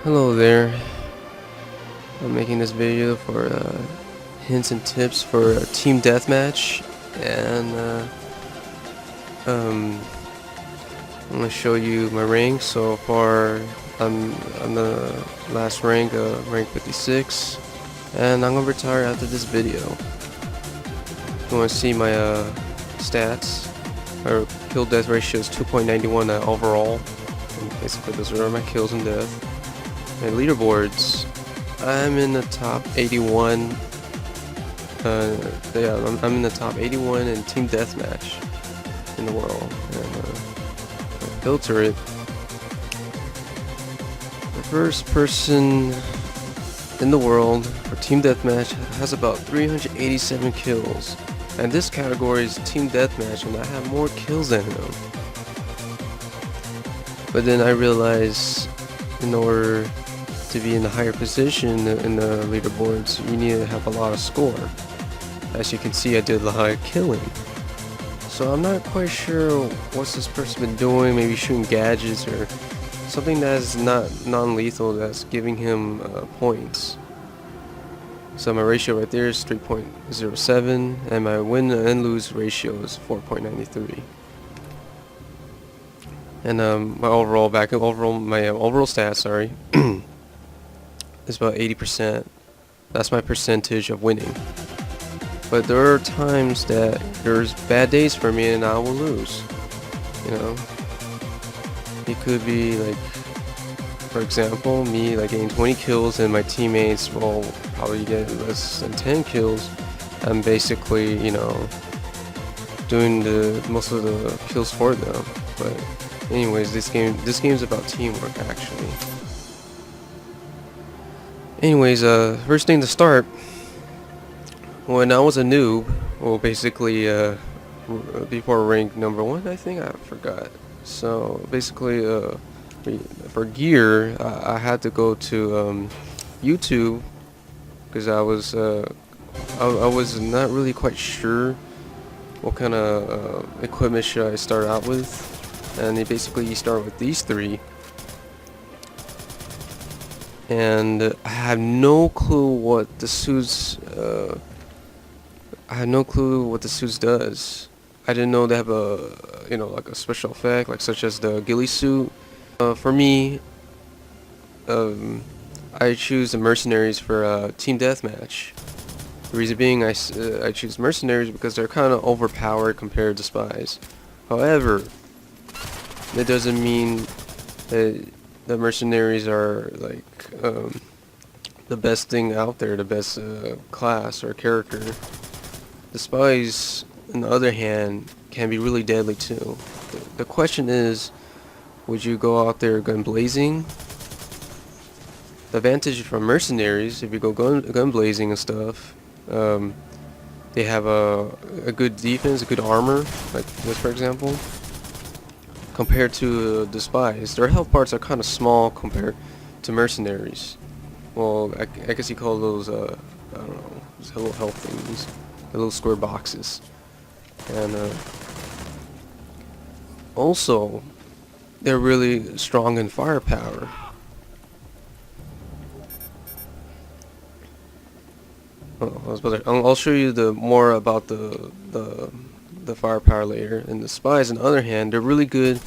Hello there. I'm making this video for hints and tips for a team deathmatch, and I'm gonna show you my rank. So far, I'm on the last rank, rank 56, and I'm gonna retire after this video. If you want to see my stats, my kill death ratio is 2.91 overall. And basically, those are my kills and death. My leaderboards, I'm in the top 81. Yeah, I'm in the top 81 in team deathmatch in the world. And filter it. The first person in the world for team deathmatch has about 387 kills, and this category is team deathmatch, and I have more kills than him. But then I realized, in order to be in a higher position in the leaderboards, you need to have a lot of score. As you can see, I did a lot of killing. So I'm not quite sure what's this person been doing, maybe shooting gadgets or something that's not non-lethal that's giving him points. So my ratio right there is 3.07, and my win and lose ratio is 4.93. And my overall stats, sorry, is about 80%. That's my percentage of winning. But there are times that there's bad days for me and I will lose. You know, it could be like, for example, me like getting 20 kills and my teammates will probably get less than 10 kills. I'm basically, you know, doing most of the kills for them. But anyways, this game is about teamwork actually. Anyways, first thing to start, when I was a noob, well basically before rank number 1, I think, I forgot. So basically for gear, I had to go to YouTube, because I was not really quite sure what kind of equipment should I start out with, and basically you start with these three. And I have no clue what the suits does. I didn't know they have a, you know, like a special effect, like such as the ghillie suit. For me, I choose the mercenaries for team deathmatch. The reason being, I choose mercenaries because they're kind of overpowered compared to spies. However, that doesn't mean that the mercenaries are like the best thing out there, the best class or character. The spies, on the other hand, can be really deadly too. The question is, would you go out there gun blazing? The advantage from mercenaries, if you go gun blazing and stuff, they have a good defense, a good armor, like this for example, compared to the spies. Their health parts are kind of small compared to mercenaries. Well, I guess you call those, I don't know, those little health things, the little square boxes. And also, they're really strong in firepower. I'll show you more about the firepower later. And the spies, on the other hand, they're really good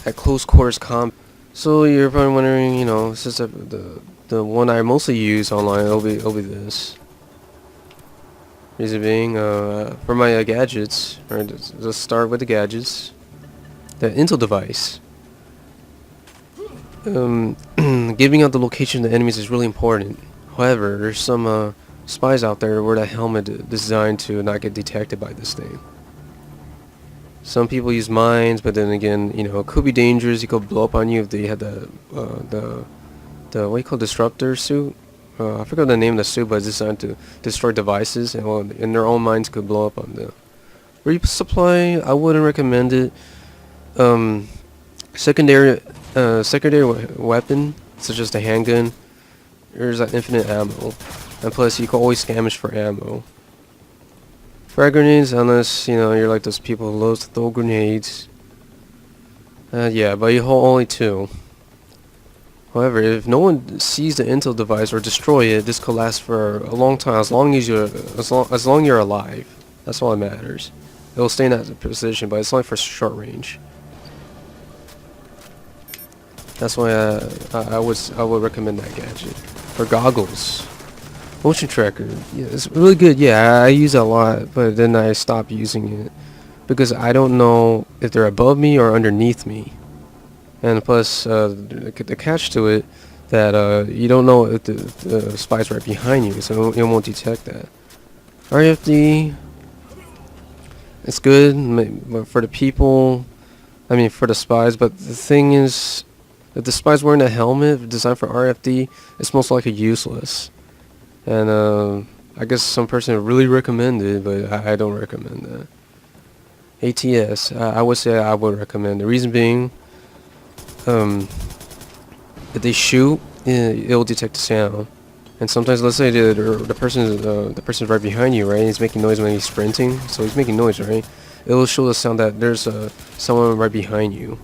at close quarters combat. So you're probably wondering, you know, since the one I mostly use online, it'll be this. Reason being, for my gadgets, or let's start with the gadgets. The Intel device. Giving out the location of the enemies is really important. However, there's some spies out there where that helmet is designed to not get detected by this thing. Some people use mines, but then again, you know, it could be dangerous. It could blow up on you if they had the what do you call disruptor suit? I forgot the name of the suit, but it's designed to destroy devices, and well, in their own mines could blow up on them. Resupply, I wouldn't recommend it. Secondary weapon, such as the handgun, there's like infinite ammo, and plus you can always scavenge for ammo. Frag grenades, unless, you know, you're like those people who love to throw grenades. Yeah, but you hold only 2. However, if no one sees the intel device or destroy it, this could last for a long time, as long you're alive. That's all that matters. It will stay in that position, but it's only for short range. That's why I would recommend that gadget. For goggles, motion tracker, yeah, it's really good. Yeah, I use it a lot, but then I stopped using it because I don't know if they're above me or underneath me. And plus, the catch to it, that you don't know if the spy's right behind you, so it won't detect that. RFD, it's good but for the people, I mean for the spies, but the thing is, if the spy's wearing a helmet designed for RFD, it's most likely useless. And I guess some person would really recommend it, but I don't recommend that. ATS, I would say I would recommend. The reason being, if they shoot, it'll detect the sound. And sometimes, let's say the person's right behind you, right? He's making noise when he's sprinting, so he's making noise, right? It'll show the sound that there's someone right behind you.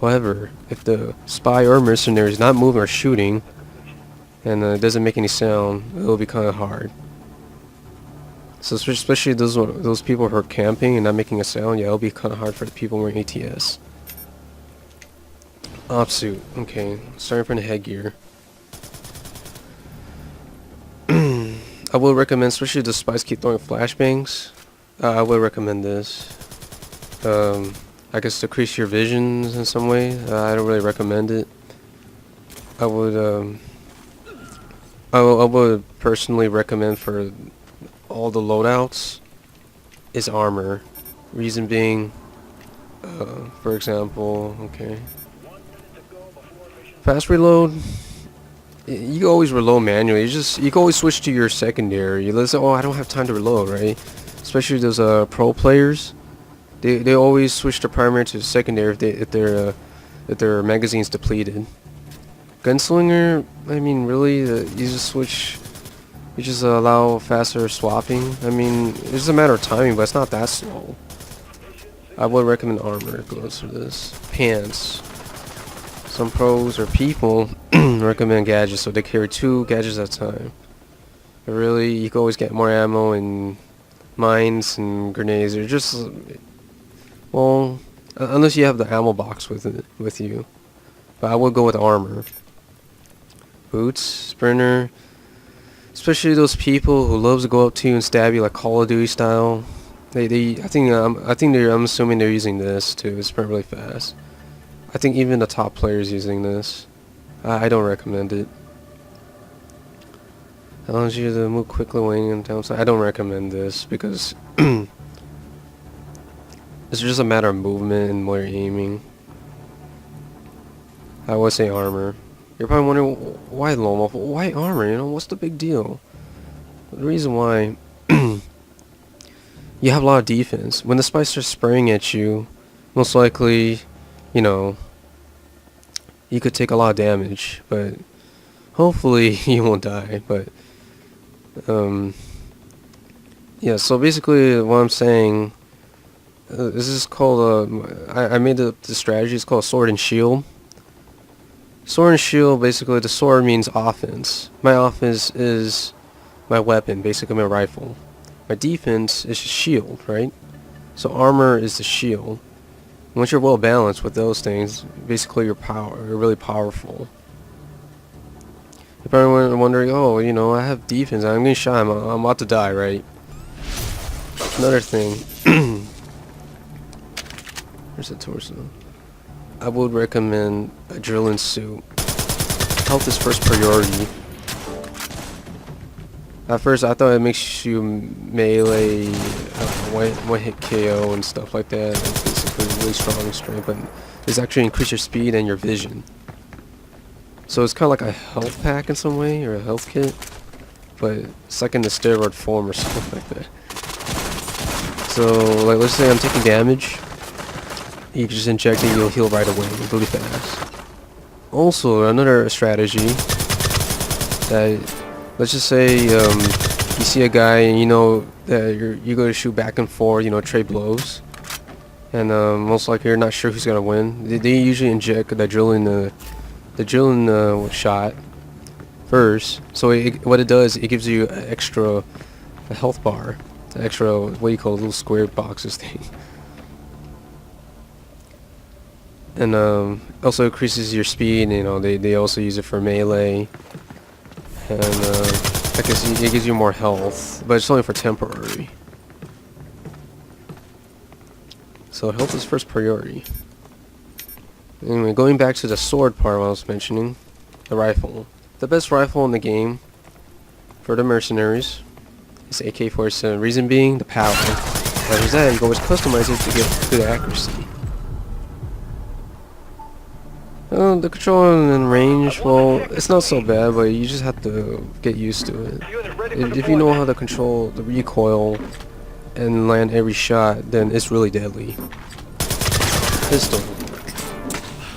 However, if the spy or mercenary is not moving or shooting, and it doesn't make any sound, it'll be kind of hard. So especially those people who are camping and not making a sound, yeah, it'll be kind of hard for the people wearing ATS. Opsuit, okay, starting from the headgear. I will recommend, especially if the spies keep throwing flashbangs, I would recommend this. I guess to increase your visions in some way. I don't really recommend it. I would personally recommend for all the loadouts is armor. Reason being, for example, okay, fast reload. You can always reload manually. You can always switch to your secondary. You listen. Oh, I don't have time to reload, right? Especially those pro players. They always switch their primary to secondary if their magazine's depleted. Gunslinger, I mean, really, you just switch. You just allow faster swapping. I mean, it's just a matter of timing, but it's not that slow. I would recommend armor gloves for this. Pants. Some pros or people recommend gadgets, so they carry 2 gadgets at a time. But really, you can always get more ammo and mines and grenades. Or just, well, unless you have the ammo box with you. But I would go with armor. Boots, sprinter. Especially those people who loves to go up to you and stab you like Call of Duty style. I'm assuming they're using this to sprint really fast. I think even the top players using this. I don't recommend it. Allows you to move quickly when in downside. I don't recommend this because it's just a matter of movement and more aiming. I would say armor. You're probably wondering why Loma? Why armor? You know, what's the big deal? The reason why, you have a lot of defense. When the spies start spraying at you, most likely, you know, you could take a lot of damage, but hopefully you won't die. But yeah. So basically, what I'm saying, this is called I made the strategy. It's called sword and shield. Sword and shield. Basically, the sword means offense. My offense is my weapon, basically my rifle. My defense is shield, right? So armor is the shield. Once you're well balanced with those things, basically you're really powerful. You're probably wondering, oh, you know, I have defense, I'm getting shot, I'm about to die, right? Another thing. Where's the torso? I would recommend a drilling suit. Health is first priority. At first, I thought it makes you melee, one hit KO and stuff like that. It's basically really strong strength, but it's actually increase your speed and your vision. So it's kind of like a health pack in some way, or a health kit, but it's like in the steroid form or something like that. So, like, let's say I'm taking damage. You just inject it, you'll heal right away, really fast. Also, another strategy that, let's just say you see a guy and you know that you're going to shoot back and forth, you know, trade blows, and most likely you're not sure who's gonna win. They usually inject the the adrenaline shot first. So what it does, it gives you an extra health bar, an extra, what do you call it, little square boxes thing. And also increases your speed. You know, they also use it for melee, and I guess it gives you more health, but it's only for temporary. So health is first priority. Anyway, going back to the sword part I was mentioning, the rifle. The best rifle in the game for the mercenaries is AK-47. Reason being, the power. After that, you can always customize it to get good accuracy. The control and range, well, it's not so bad, but you just have to get used to it. If you know how to control the recoil and land every shot, then it's really deadly. Pistol.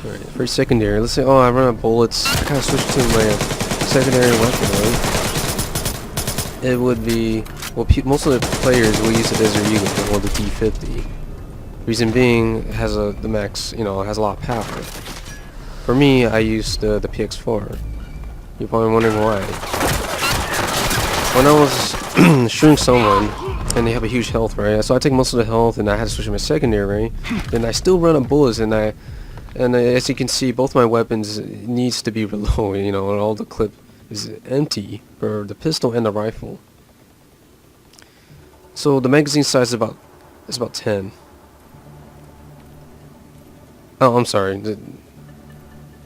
Alright, for secondary, let's say, oh, I run out of bullets, I kind of switch to my secondary weapon, right? It would be, well, most of the players will use the Desert Eagle or the D50. Reason being, it has the max, you know, it has a lot of power. For me, I use the PX4. You're probably wondering why. When I was shooting someone, and they have a huge health, right? So I take most of the health, and I had to switch to my secondary, right? Then I still run out of bullets, and as you can see, both my weapons needs to be reloaded, you know, and all the clip is empty for the pistol and the rifle. So the magazine size is about 10. Oh, I'm sorry.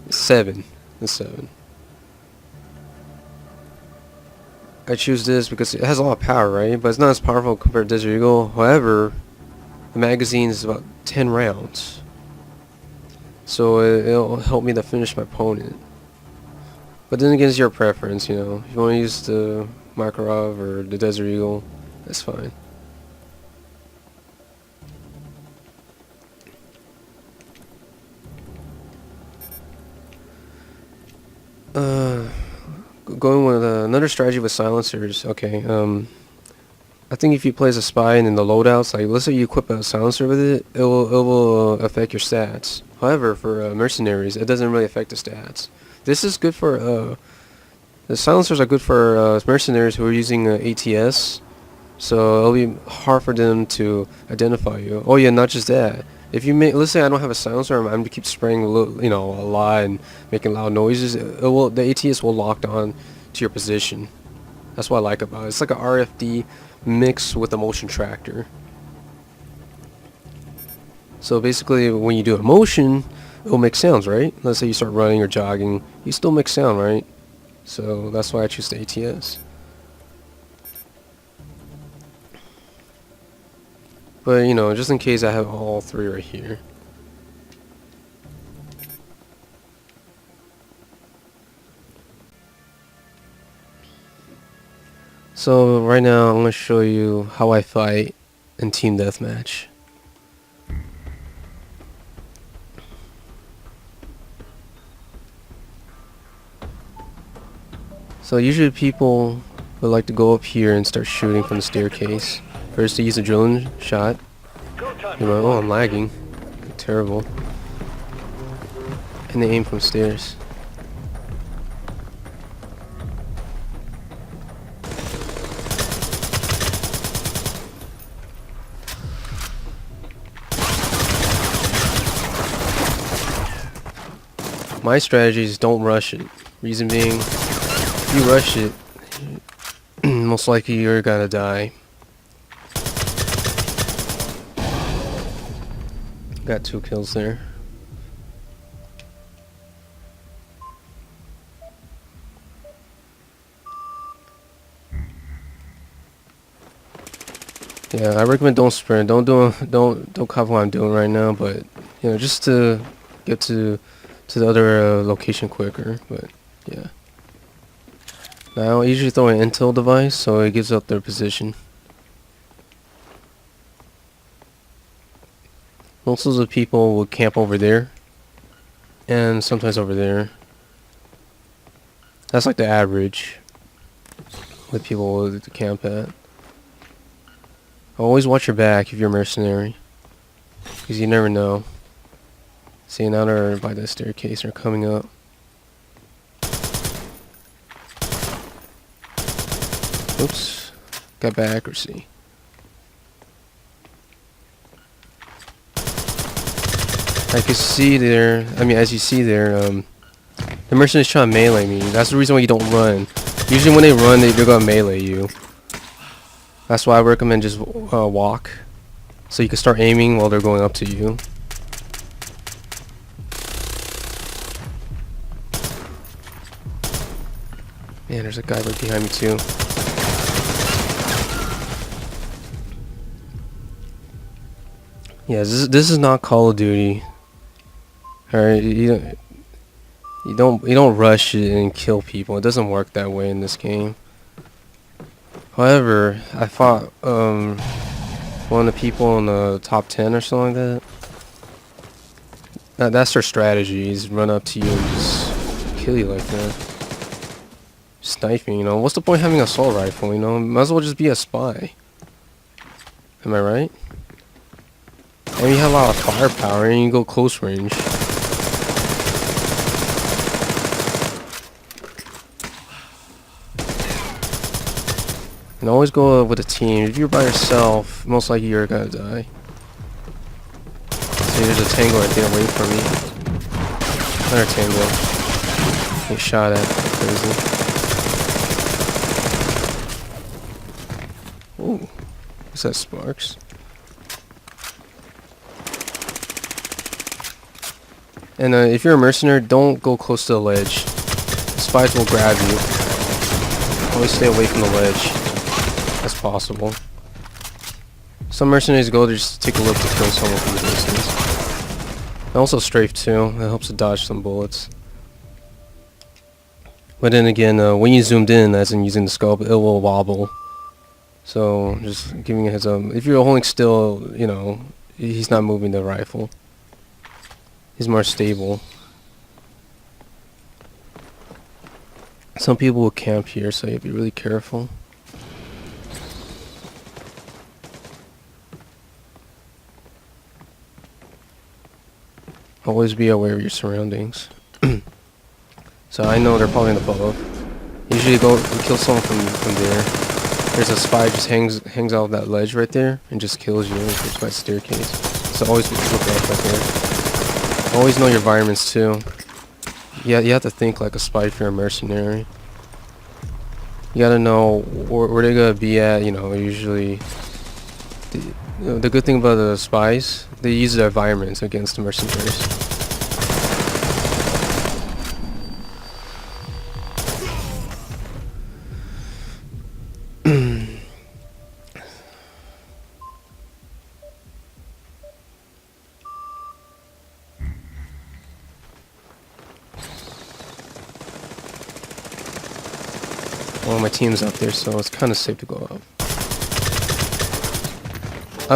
7. It's 7. I choose this because it has a lot of power, right? But it's not as powerful compared to Desert Eagle. However, the magazine is about 10 rounds. So it'll help me to finish my opponent. But then again, it's your preference, you know. If you want to use the Makarov or the Desert Eagle, that's fine. Going with another strategy with silencers. Okay, I think if you play as a spy and in the loadouts, like let's say you equip a silencer with it, it will affect your stats. However, for mercenaries, it doesn't really affect the stats. This is good for the silencers are good for mercenaries who are using ATS, so it'll be hard for them to identify you. Oh yeah, not just that. If you make, let's say I don't have a silencer, I'm gonna keep spraying, you know, a lot and making loud noises. The ATS will lock on to your position. That's what I like about it. It's like a RFD mixed with a motion tractor. So basically, when you do a motion, it'll make sounds, right? Let's say you start running or jogging, you still make sound, right? So that's why I choose the ATS. But, you know, just in case, I have all three right here. So, right now, I'm going to show you how I fight in Team Deathmatch. So, usually people would like to go up here and start shooting from the staircase. First, to use a drilling shot. You're like, oh, I'm lagging. Terrible. And they aim from stairs. My strategy is don't rush it. Reason being, if you rush it, most likely you're gonna die. Got 2 kills there. Yeah, I recommend don't sprint. Don't copy what I'm doing right now, but you know, just to get to the other location quicker. But yeah. Now I usually throw an intel device, so it gives up their position. Most of the people will camp over there, and sometimes over there. That's like the average that people will camp at. Always watch your back if you're a mercenary, because you never know. See, now they're by the staircase, they're coming up. Oops. Got bad accuracy. I can see there, as you see there, the mercenary's trying to melee me. That's the reason why you don't run. Usually when they run, they're gonna melee you. That's why I recommend just walk. So you can start aiming while they're going up to you. Man, there's a guy right behind me too. Yeah, this is not Call of Duty. Alright, you don't rush it and kill people. It doesn't work that way in this game. However, I fought one of the people in the top 10 or something like that. That's their strategy, is run up to you and just kill you like that. Sniping, you know. What's the point of having an assault rifle, you know? Might as well just be a spy. Am I right? And you have a lot of firepower and you can go close range. And always go with a team. If you're by yourself, most likely you're gonna die. See, there's a tango right there waiting for me. Another tango. Get shot at. Crazy. Ooh. What's that, sparks? And if you're a mercenary, don't go close to the ledge. The spies will grab you. Always stay away from the ledge as possible. Some mercenaries go there just to take a look to kill someone from the distance. And also strafe too. That helps to dodge some bullets. But then again, when you zoomed in, as in using the scope, it will wobble. So just giving a heads up. If you're holding still, you know, he's not moving the rifle. He's more stable. Some people will camp here, so you have to be really careful. Always be aware of your surroundings. So I know they're probably in the above. Usually go kill someone from there. There's a spy just hangs out of that ledge right there and just kills you and goes by the staircase. So always look up right there. Always know your environments too. Yeah, you have to think like a spy if you're a mercenary. You gotta know where they're gonna be at. You know, usually the good thing about the spies, they use their environments against the mercenaries. Well, my team's up there, so it's kind of safe to go up. I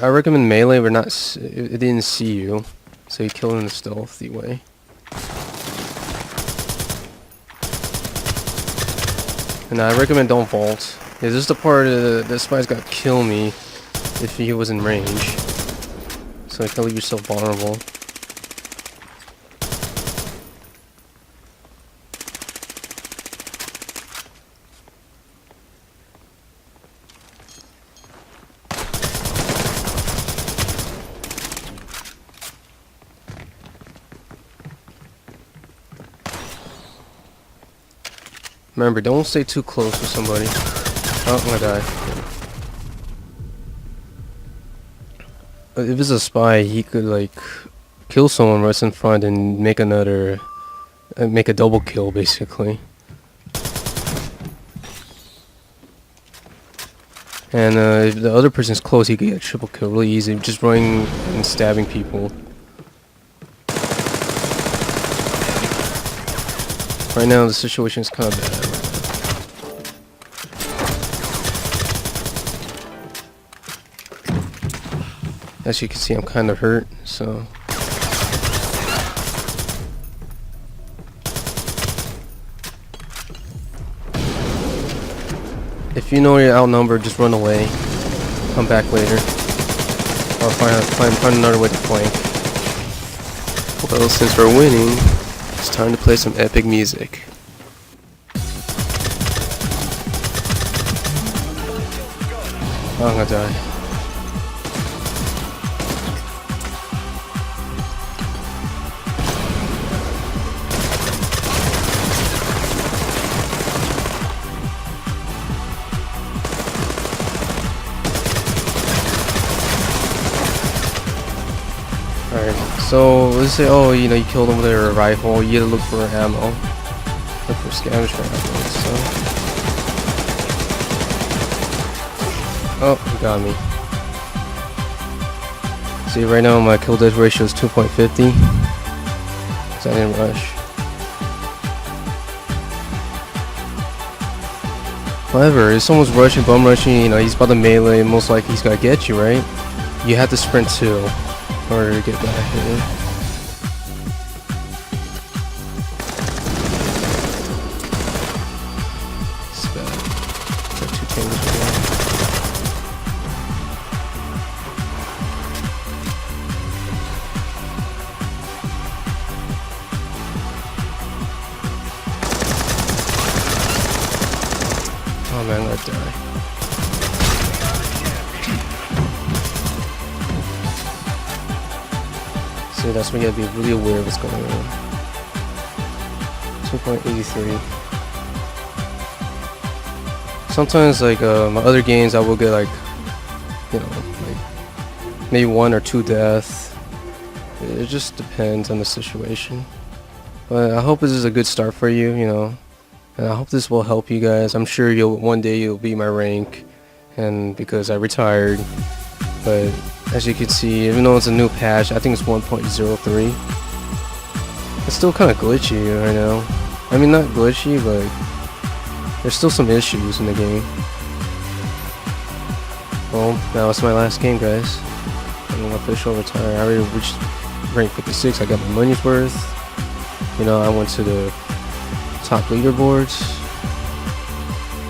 recommend melee, but it didn't see you, so you kill in a stealthy way. And I recommend don't vault. Yeah, this is the part the spy's got to kill me if he was in range. So you can leave yourself vulnerable. Remember, don't stay too close to somebody. Oh, I'm gonna die. If it's a spy, he could like kill someone right in front and make make a double kill basically. And if the other person's close, he could get a triple kill really easy, just running and stabbing people. Right now, the situation is kind of bad. As you can see, I'm kind of hurt, so. If you know you're outnumbered, just run away. Come back later. Or find another way to flank. Well, since we're winning, it's time to play some epic music. Oh, I'm gonna die. Alright, so let's say, oh, you know, you killed him with a rifle, you gotta look for ammo. Look for scavenger ammo, so. Oh, he got me. See, right now my kill death ratio is 2.50. So I didn't rush. However, if someone's rushing, bum rushing, you know, he's about to melee, most likely he's gonna get you, right? You have to sprint too in order to get back here. It's bad. Got 2 changes again. Oh man, I'm gonna die. See, that's when you gotta be really aware of what's going on. 2.83. Sometimes, like, my other games, I will get, like, you know, like, maybe 1 or 2 deaths. It just depends on the situation. But I hope this is a good start for you, you know. And I hope this will help you guys. I'm sure one day you'll be my rank, and because I retired. But as you can see, even though it's a new patch, I think it's 1.03. It's still kind of glitchy right now. I mean, not glitchy, but there's still some issues in the game. Well, now it's my last game, guys. I'm an official retire. I already reached rank 56. I got my money's worth. You know, I went to the top leaderboards.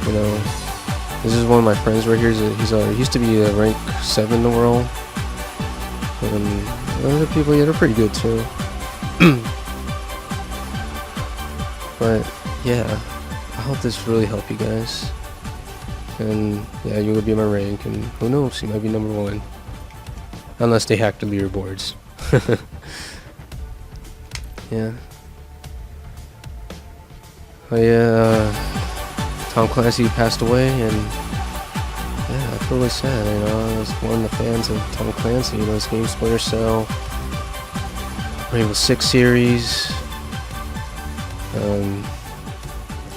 You know, this is one of my friends right here. He used to be rank 7 in the world. And other people, yeah, they're pretty good too. But yeah, I hope this really helped you guys. And yeah, you will be my rank, and who knows, you might be number 1. Unless they hack the leaderboards. Yeah. Oh yeah, Tom Clancy passed away, and yeah, I feel really sad, you know. I was one of the fans of Tom Clancy, you know, his game Splinter Cell, Rainbow Six series, and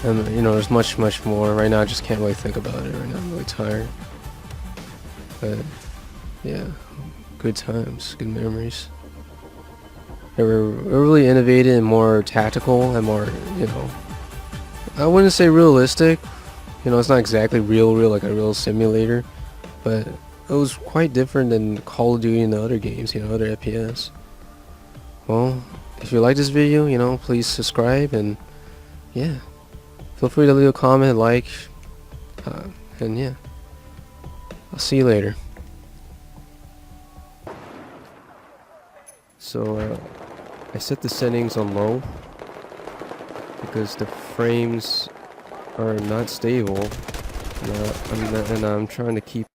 you know, there's much more. Right now I just can't really think about it right now. I'm really tired. But yeah, good times, good memories. They were really innovative and more tactical and more, you know, I wouldn't say realistic. You know, it's not exactly real like a real simulator, but it was quite different than Call of Duty and the other games, you know, other FPS. Well, if you like this video, you know, please subscribe, and yeah, feel free to leave a comment, like, and yeah, I'll see you later. So I set the settings on low because the frames are not stable, and I'm trying to keep